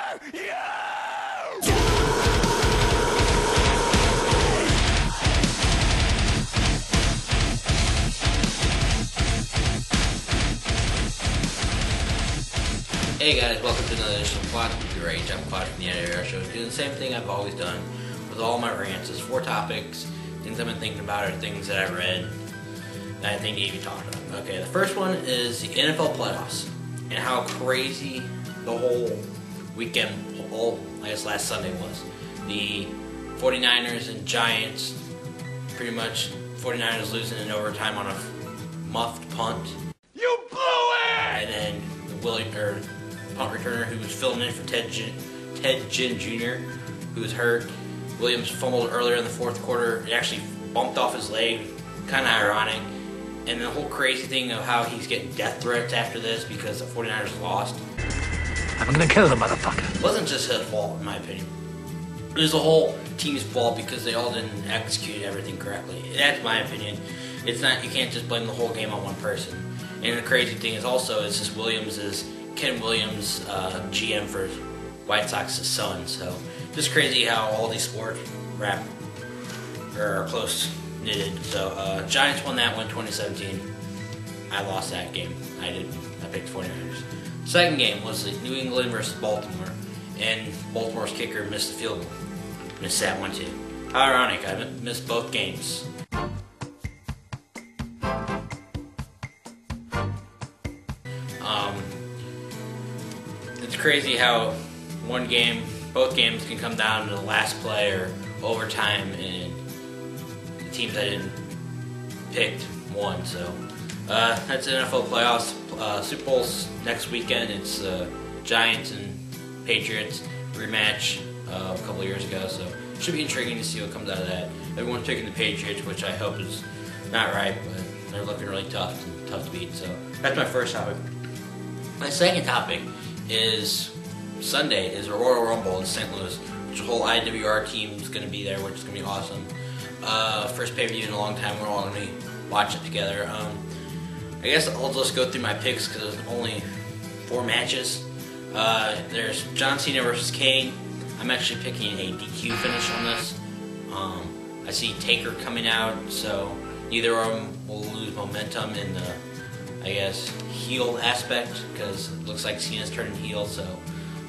Hey guys, welcome to another edition of Quad with the Rage. I'm Quad from the WWE Show, doing the same thing I've always done with all my rants. It's 4 topics, things I've been thinking about, or things that I read that I think need to be talked about. Okay, the first one is the NFL playoffs and how crazy the whole weekend, I guess last Sunday was. The 49ers and Giants, pretty much 49ers losing in overtime on a muffed punt. You blew it! And then the punt returner who was filling in for Ted Ginn Jr., who was hurt. Williams fumbled earlier in the fourth quarter. It actually bumped off his leg. Kind of ironic. And the whole crazy thing of how he's getting death threats after this because the 49ers lost. I'm gonna kill the motherfucker. It wasn't just his fault, in my opinion. It was the whole team's fault because they all didn't execute everything correctly. That's my opinion. It's not, you can't just blame the whole game on one person. And the crazy thing is also, it's just Ken Williams, GM for White Sox's son. So just crazy how all these sports are close knitted. So Giants won that one 2017. I lost that game. I picked 49ers. Second game was the New England versus Baltimore, and Baltimore's kicker missed the field goal. Missed that one too. How ironic! I missed both games. It's crazy how both games can come down to the last play or overtime, and the teams I didn't pick won. So that's the NFL playoffs. Super Bowl's next weekend. It's Giants and Patriots rematch a couple years ago. So it should be intriguing to see what comes out of that. Everyone's picking the Patriots, which I hope is not right, but they're looking really tough to beat. So that's my first topic. My second topic is Sunday is a Royal Rumble in St. Louis, which the whole IWR team is going to be there, which is going to be awesome. First pay-per-view in a long time. We're all going to be watching it together. I guess I'll just go through my picks because there's only 4 matches. There's John Cena versus Kane. I'm actually picking a DQ finish on this. I see Taker coming out, so neither of them will lose momentum in the, I guess, heel aspect, because it looks like Cena's turning heel. So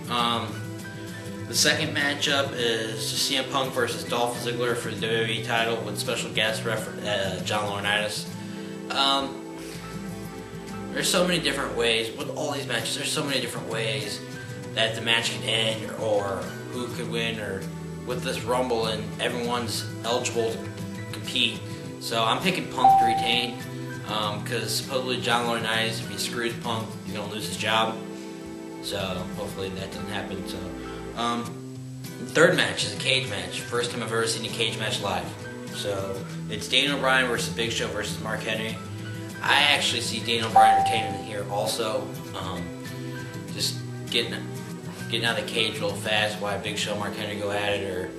the second matchup is CM Punk versus Dolph Ziggler for the WWE title with special guest John Laurinaitis. There's so many different ways with all these matches. There's so many different ways that the match can end, or who could win, or with this Rumble and everyone's eligible to compete. So I'm picking Punk to retain. Because supposedly John Laurinaitis, if he screws Punk, he's going to lose his job. So hopefully that doesn't happen. So the third match is a cage match. First time I've ever seen a cage match live. So it's Daniel Bryan versus Big Show versus Mark Henry. I actually see Daniel Bryan retaining here also. Just getting out of the cage real fast. Why Big Show, Mark Henry go at it, or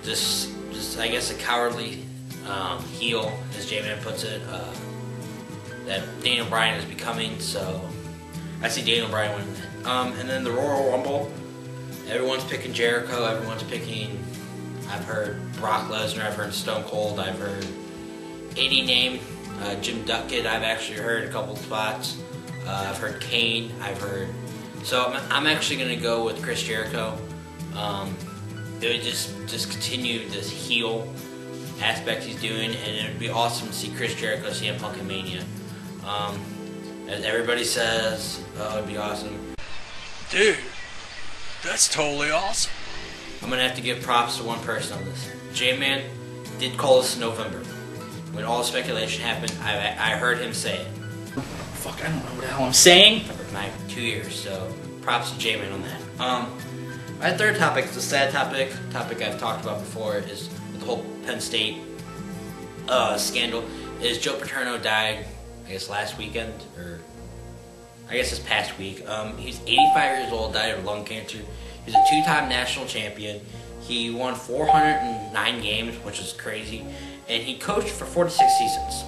just I guess a cowardly heel, as J-Man puts it, that Daniel Bryan is becoming. So I see Daniel Bryan winning that. And then the Royal Rumble, everyone's picking Jericho, everyone's picking, I've heard Brock Lesnar, I've heard Stone Cold, I've heard any name, Jim Duckett, I've actually heard a couple spots, I've heard Kane, I've heard, so I'm actually going to go with Chris Jericho. It would just continue this heel aspect he's doing, and it would be awesome to see Chris Jericho, CM Punk, and Mania. As everybody says, oh, it'd be awesome. Dude, that's totally awesome. I'm gonna have to give props to one person on this. J-Man did call this in November. When all the speculation happened, I heard him say it. Fuck, I don't know what the hell I'm saying. For like 2 years, so props to J-Man on that. My third topic is a sad topic I've talked about before, is with the whole Penn State scandal, is Joe Paterno died, I guess last weekend, or I guess this past week. He's 85 years old, died of lung cancer. He's a 2-time national champion. He won 409 games, which is crazy, and he coached for 46 seasons.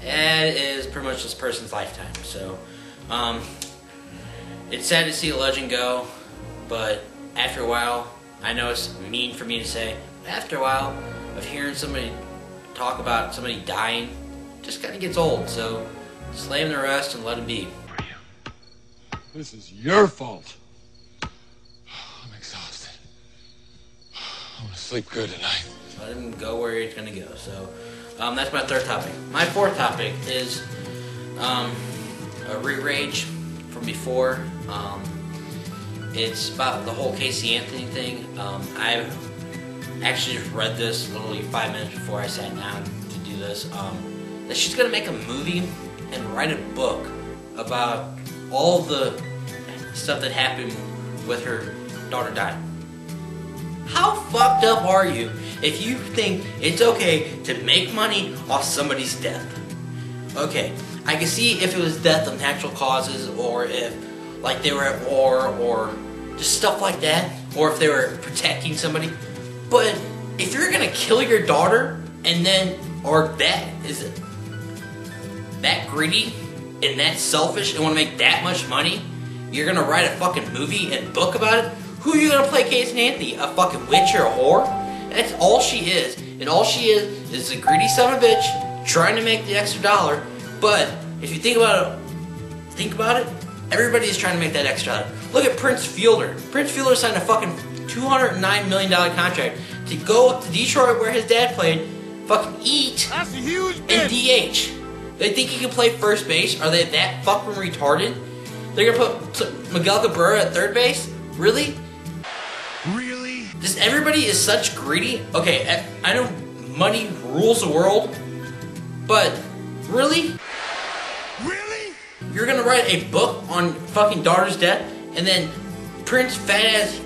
That is pretty much this person's lifetime. So, it's sad to see a legend go, But after a while, I know it's mean for me to say, but after a while of hearing somebody talk about somebody dying, just kind of gets old. So just lay him to rest and let him be. This is your fault. I'm exhausted. I want to sleep good tonight. Let him go where he's gonna go. So that's my third topic. My fourth topic is a re-rage from before. It's about the whole Casey Anthony thing. I've actually just read this literally 5 minutes before I sat down to do this. That she's gonna make a movie and write a book about all the stuff that happened with her daughter dying. How fucked up are you if you think it's okay to make money off somebody's death? Okay, I can see if it was death of natural causes, or if like they were at war, or just stuff like that, or if they were protecting somebody. But if you're gonna kill your daughter and then, or that is it that greedy and that selfish and want to make that much money, you're gonna write a fucking movie and book about it? Who are you gonna play Casey Anthony? A fucking witch or a whore? That's all she is. And all she is a greedy son of a bitch trying to make the extra dollar. But if you think about it, everybody is trying to make that extra dollar. Look at Prince Fielder. Prince Fielder signed a fucking $209 million contract to go up to Detroit where his dad played, fucking eat, That's a huge and DH. They think he can play first base? Are they that fucking retarded? They're gonna put Miguel Cabrera at third base? Really? Really? Just everybody is such greedy. Okay, I know money rules the world, but really? Really? You're gonna write a book on fucking daughter's death, and then Prince Fat Ass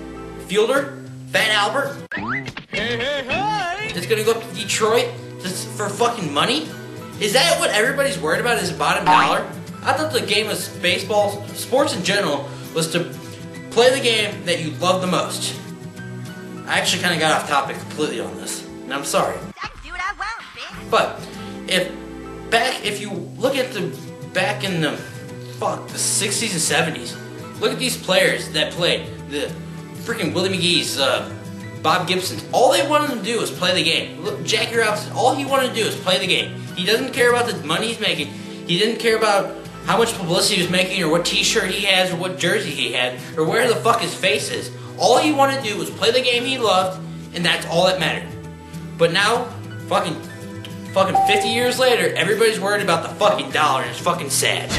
Fielder, Fat Albert, is gonna go up to Detroit just for fucking money? Is that what everybody's worried about, is bottom dollar? I thought the game of baseball, sports in general, was to play the game that you love the most. I actually kind of got off topic completely on this, and I'm sorry. I can do what I want, bitch. But if you look at back in the 60s and 70s, look at these players that played, the freaking Willie McGee's, Bob Gibson's. All they wanted to do was play the game. Look, Jackie Robinson, all he wanted to do is play the game. He doesn't care about the money he's making. He didn't care about how much publicity he was making, or what t-shirt he has, or what jersey he had, or where the fuck his face is. All he wanted to do was play the game he loved, and that's all that mattered. But now, fucking 50 years later, everybody's worried about the fucking dollar, and it's fucking sad.